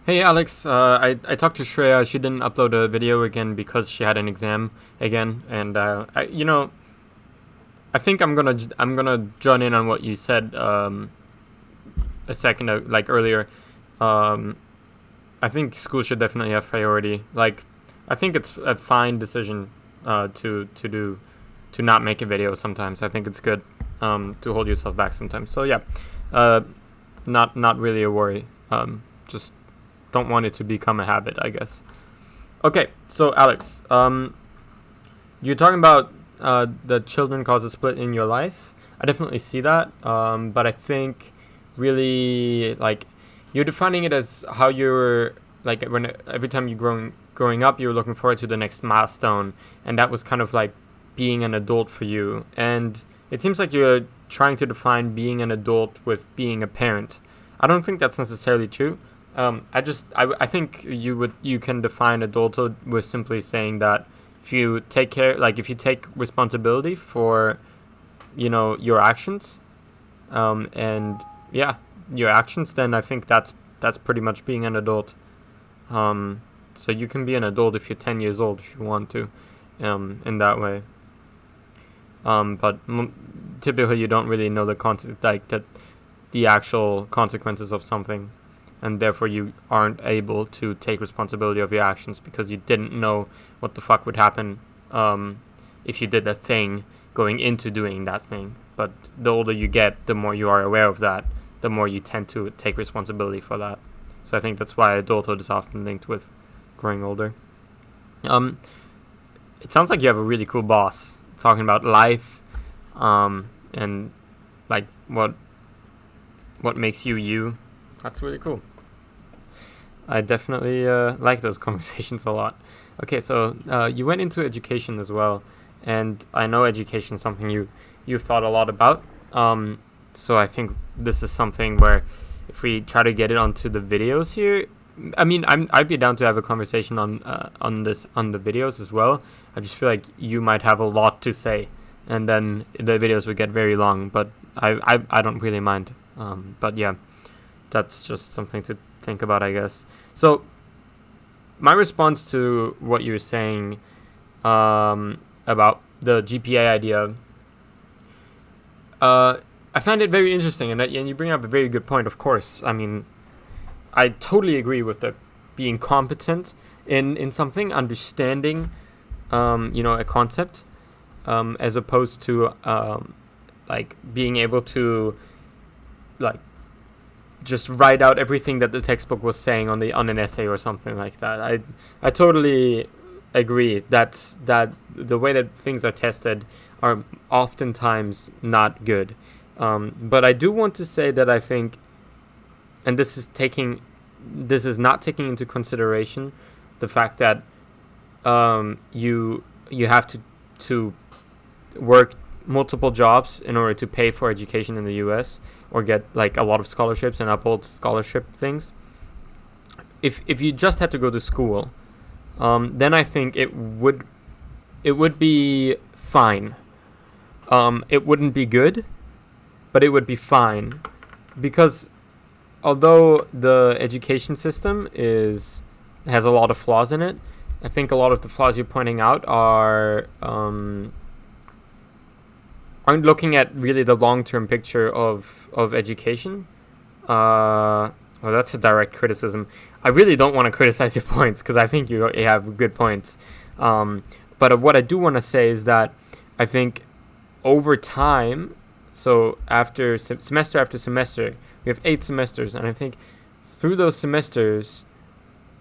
Hey Alex, I talked to Shreya. She didn't upload a video again because she had an exam again, and I think I'm gonna join in on what you said a second like earlier. Um, I think school should definitely have priority. Like, I think it's a fine decision to not make a video sometimes. I think it's good to hold yourself back sometimes. So yeah, uh, not really a worry. Just don't want it to become a habit, I guess. Okay, so Alex, you're talking about the children cause a split in your life. I definitely see that, but I think really like you're defining it as how you're like when every time you're growing up, you're looking forward to the next milestone, and that was kind of like being an adult for you. And it seems like you're trying to define being an adult with being a parent. I don't think that's necessarily true. I think you can define adulthood with simply saying that if you take care, like if you take responsibility for, your actions, and yeah, your actions, then I think that's pretty much being an adult. So you can be an adult if you're 10 years old if you want to, in that way. But typically you don't really know the actual consequences of something, and therefore you aren't able to take responsibility of your actions because you didn't know what the fuck would happen if you did a thing going into doing that thing. But the older you get, the more you are aware of that, the more you tend to take responsibility for that. So I think that's why adulthood is often linked with growing older. Um, it sounds like you have a really cool boss talking about life, and like what makes you you. That's really cool. I definitely like those conversations a lot. Okay, so you went into education as well, and I know education is something you've thought a lot about. So I think this is something where if we try to get it onto the videos here, I mean, I'd be down to have a conversation on the videos as well. I just feel like you might have a lot to say, and then the videos would get very long. But I don't really mind. But yeah, that's just something to think about, I guess. So my response to what you were saying about the GPA idea, I find it very interesting, and you bring up a very good point. Of course, I mean, I totally agree with the being competent in something, understanding, a concept, as opposed to like being able to like just write out everything that the textbook was saying on an essay or something like that. I totally agree that the way that things are tested are oftentimes not good. But I do want to say that I think, and this is not taking into consideration the fact that you have to work multiple jobs in order to pay for education in the U.S. or get like a lot of scholarships and uphold scholarship things. If you just had to go to school, then I think it would be fine. It wouldn't be good, but it would be fine, because although the education system has a lot of flaws in it, I think a lot of the flaws you're pointing out aren't looking at really the long-term picture of education. Well, that's a direct criticism. I really don't want to criticize your points because I think you have good points. But what I do want to say is that I think over time, so after semester after semester, we have 8 semesters, and I think through those semesters,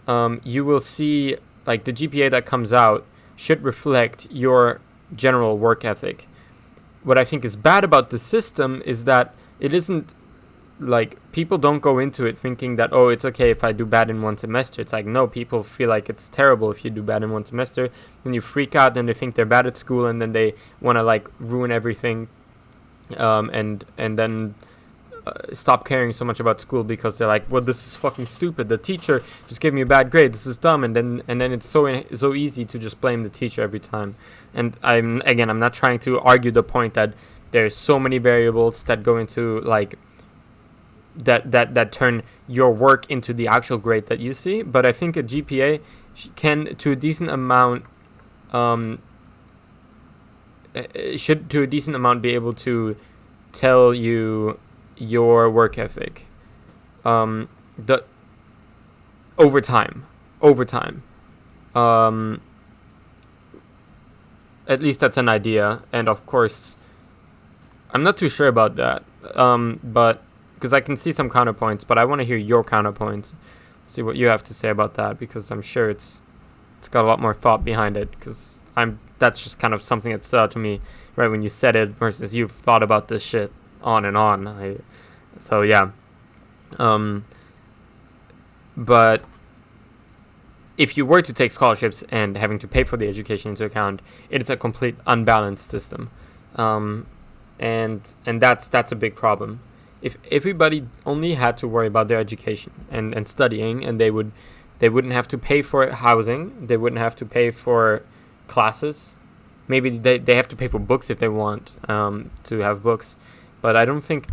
you will see like the GPA that comes out should reflect your general work ethic. What I think is bad about the system is that it isn't like people don't go into it thinking that, oh, it's okay if I do bad in one semester. It's like, no, people feel like it's terrible if you do bad in one semester. Then you freak out, and they think they're bad at school, and then they want to like ruin everything, and then stop caring so much about school because they're like, well, this is fucking stupid. The teacher just gave me a bad grade. This is dumb. And then it's so easy to just blame the teacher every time. And I'm not trying to argue the point that there's so many variables that go into like that turn your work into the actual grade that you see. But I think a GPA can, to a decent amount, should to a decent amount be able to tell you your work ethic. The over time. At least that's an idea, and of course, I'm not too sure about that. But because I can see some counterpoints, but I want to hear your counterpoints. See what you have to say about that, because I'm sure it's got a lot more thought behind it. Because that's just kind of something that stood out to me right when you said it, versus you've thought about this shit on and on. So yeah. But if you were to take scholarships and having to pay for the education into account, it is a complete unbalanced system, and that's a big problem. If everybody only had to worry about their education and studying, and they wouldn't have to pay for housing, they wouldn't have to pay for classes. Maybe they have to pay for books if they want to have books, but I don't think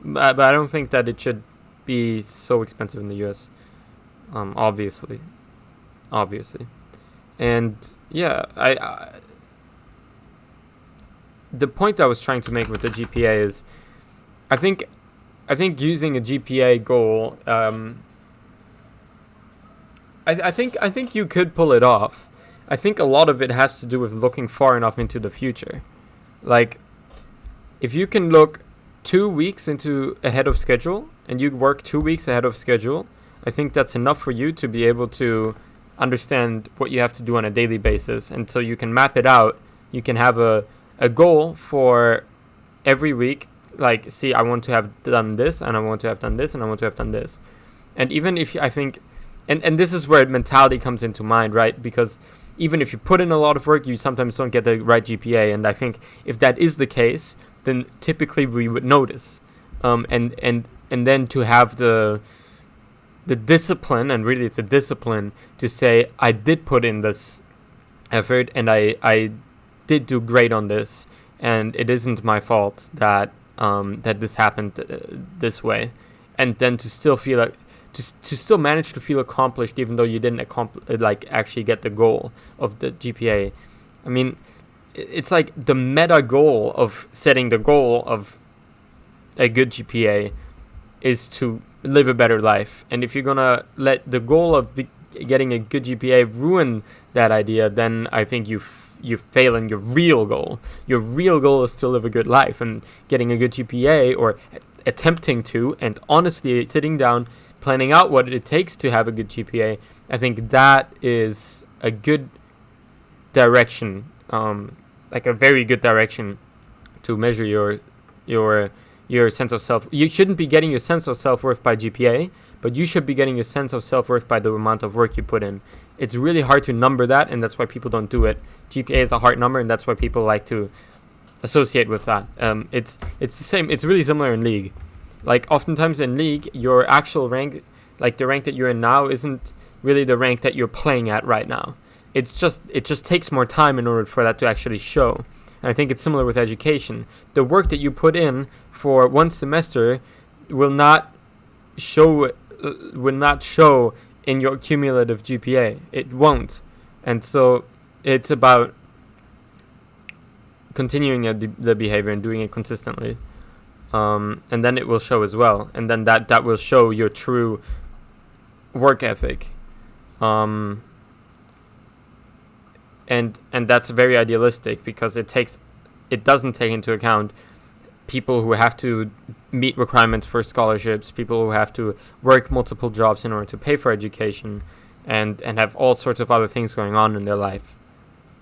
but I don't think that it should be so expensive in the U.S. Obviously, and yeah, I the point I was trying to make with the GPA is, I think using a GPA goal, I think you could pull it off. I think a lot of it has to do with looking far enough into the future. Like, if you can look 2 weeks ahead of schedule, and you work 2 weeks ahead of schedule, I think that's enough for you to be able to understand what you have to do on a daily basis. And so you can map it out. You can have a goal for every week. Like, see, I want to have done this, and I want to have done this, and I want to have done this. And even if I think, and this is where mentality comes into mind, right? Because even if you put in a lot of work, you sometimes don't get the right GPA. And I think if that is the case, then typically we would notice. And then to have the discipline, and really it's a discipline, to say, I did put in this effort, and I did do great on this, and it isn't my fault that this happened this way. And then to still feel like, to still manage to feel accomplished, even though you didn't actually get the goal of the GPA. I mean, it's like the meta goal of setting the goal of a good GPA is to live a better life. And if you're gonna let the goal of getting a good GPA ruin that idea, then I think you fail in your real goal. Your real goal is to live a good life, and getting a good GPA, or attempting to, and honestly sitting down, planning out what it takes to have a good GPA. I think that is a good direction, like a very good direction to measure your sense of self. You shouldn't be getting your sense of self-worth by GPA, but you should be getting your sense of self-worth by the amount of work you put in. It's really hard to number that, and that's why people don't do it. GPA is a hard number, and that's why people like to associate with that. It's the same. It's really similar in League. Like, oftentimes in League, your actual rank, like the rank that you're in now, isn't really the rank that you're playing at right now. It just takes more time in order for that to actually show. And I think it's similar with education. The work that you put in for one semester will not show in your cumulative GPA. It won't. And so it's about continuing the behavior and doing it consistently. And then it will show as well. And then that will show your true work ethic. And that's very idealistic, because it doesn't take into account people who have to meet requirements for scholarships, people who have to work multiple jobs in order to pay for education, and have all sorts of other things going on in their life.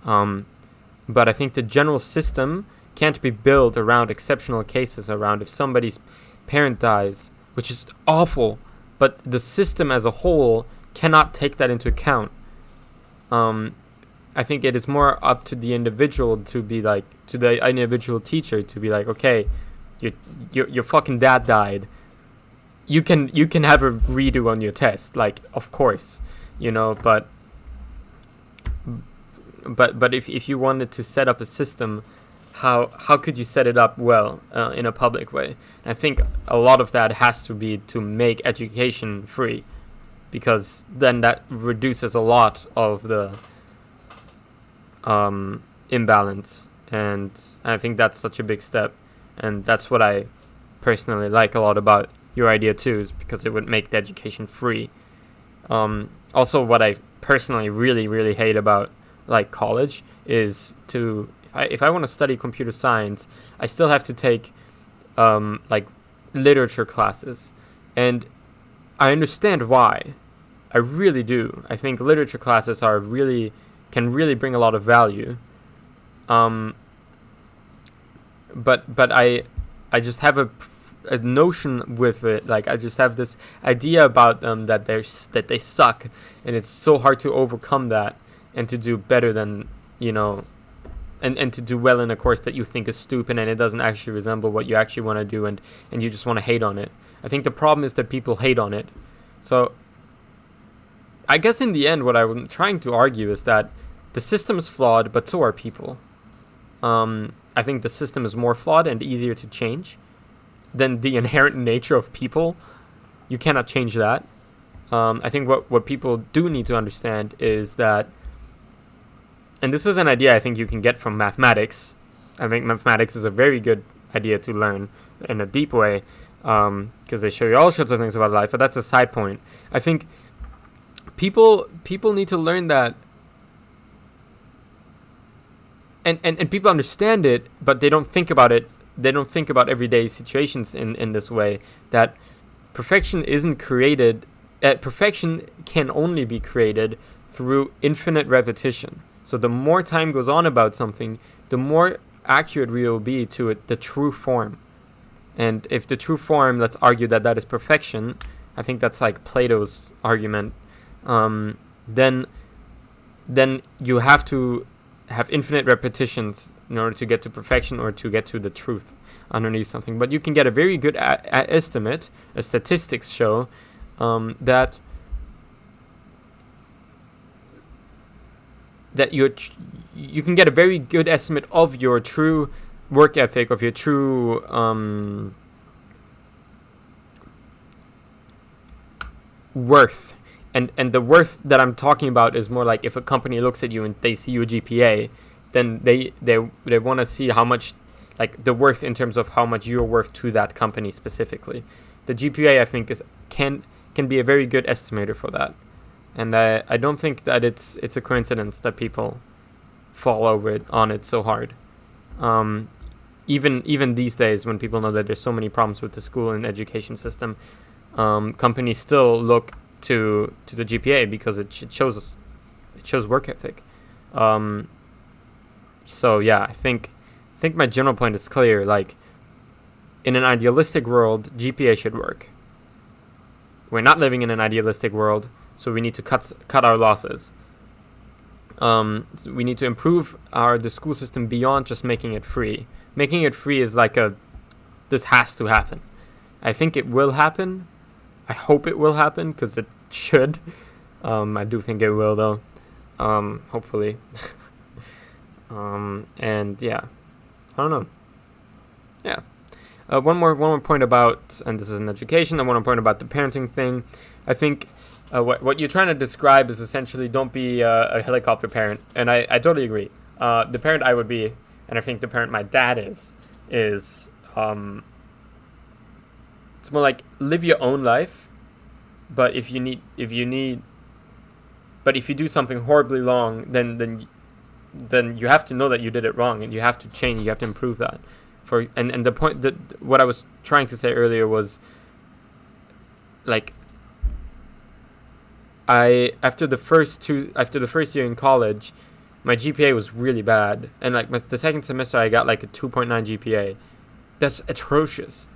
But I think the general system can't be built around exceptional cases, around if somebody's parent dies, which is awful, but the system as a whole cannot take that into account. I think it is more up to the individual to be like, to the individual teacher to be like, okay, your fucking dad died. You can have a redo on your test, like, of course, but if you wanted to set up a system how could you set it up well in a public way? And I think a lot of that has to be to make education free, because then that reduces a lot of the imbalance, and I think that's such a big step, and that's what I personally like a lot about your idea too, is because it would make the education free. Also, what I personally really hate about like college is if I want to study computer science, I still have to take like literature classes, and I understand why. I really do. I think literature classes can really bring a lot of value. But I just have a notion with it. Like, I just have this idea about them that they suck, and it's so hard to overcome that and to do better than, and to do well in a course that you think is stupid and it doesn't actually resemble what you actually want to do, and you just want to hate on it. I think the problem is that people hate on it. So I guess in the end, what I'm trying to argue is that the system is flawed, but so are people. I think the system is more flawed and easier to change than the inherent nature of people. You cannot change that. I think what people do need to understand is that, and this is an idea I think you can get from mathematics. I think mathematics is a very good idea to learn in a deep way, because they show you all sorts of things about life, but that's a side point. I think people need to learn that, and people understand it, but they don't think about it. They don't think about everyday situations in this way, that perfection isn't created. Perfection can only be created through infinite repetition. So the more time goes on about something, the more accurate we will be to the true form. And if the true form, let's argue that is perfection, I think that's like Plato's argument, then you have to have infinite repetitions in order to get to perfection or to get to the truth underneath something. But you can get a very good estimate, as statistics show, that you can get a very good estimate of your true work ethic, of your true worth. And the worth that I'm talking about is more like if a company looks at you and they see your GPA, then they want to see how much, like the worth in terms of how much you're worth to that company specifically. The GPA, I think, can be a very good estimator for that. And I don't think that it's a coincidence that people fall on it so hard. Even these days, when people know that there's so many problems with the school and education system, companies still look to the GPA because it shows work ethic. So yeah, I think my general point is clear. Like, in an idealistic world, GPA should work. We're not living in an idealistic world, so we need to cut our losses. We need to improve the school system beyond just making it free. Making it free is like this has to happen. I think it will happen. I hope it will happen, because it should. I do think it will, though. Hopefully. And yeah, I don't know. Yeah. One more point about, and this is an education, and one more point about the parenting thing. I think what you're trying to describe is essentially don't be a helicopter parent, and I totally agree. The parent I would be, and I think the parent my dad is it's more like live your own life, but if you do something horribly wrong, then you have to know that you did it wrong, and you have to change, you have to improve that. And the point that what I was trying to say earlier was, like, after the first year in college, my GPA was really bad, and like the second semester I got like a 2.9 GPA. That's atrocious.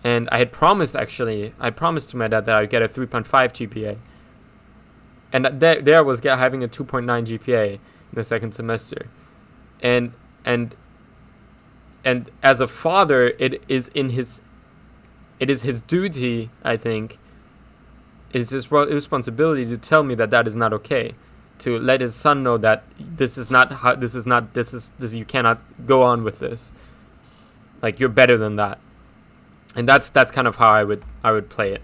And I promised to my dad that I'd get a 3.5 GPA. And there I was having a 2.9 GPA in the second semester. And as a father, it is his duty, I think, it is his responsibility to tell me that is not okay. to let his son know that this is not how this you cannot go on with this. Like, you're better than that. And that's kind of how I would play it.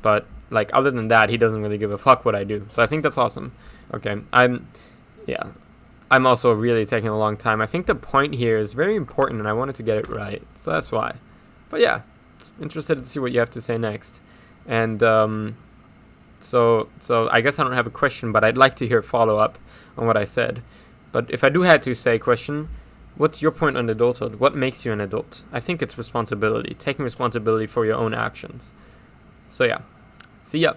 But like, other than that, he doesn't really give a fuck what I do. So I think that's awesome. Okay, I'm also really taking a long time. I think the point here is very important, and I wanted to get it right. So that's why. But yeah, interested to see what you have to say next. And so I guess I don't have a question, but I'd like to hear follow up on what I said. But if I do have to say question, what's your point on adulthood? What makes you an adult? I think it's responsibility, taking responsibility for your own actions. So yeah, see ya.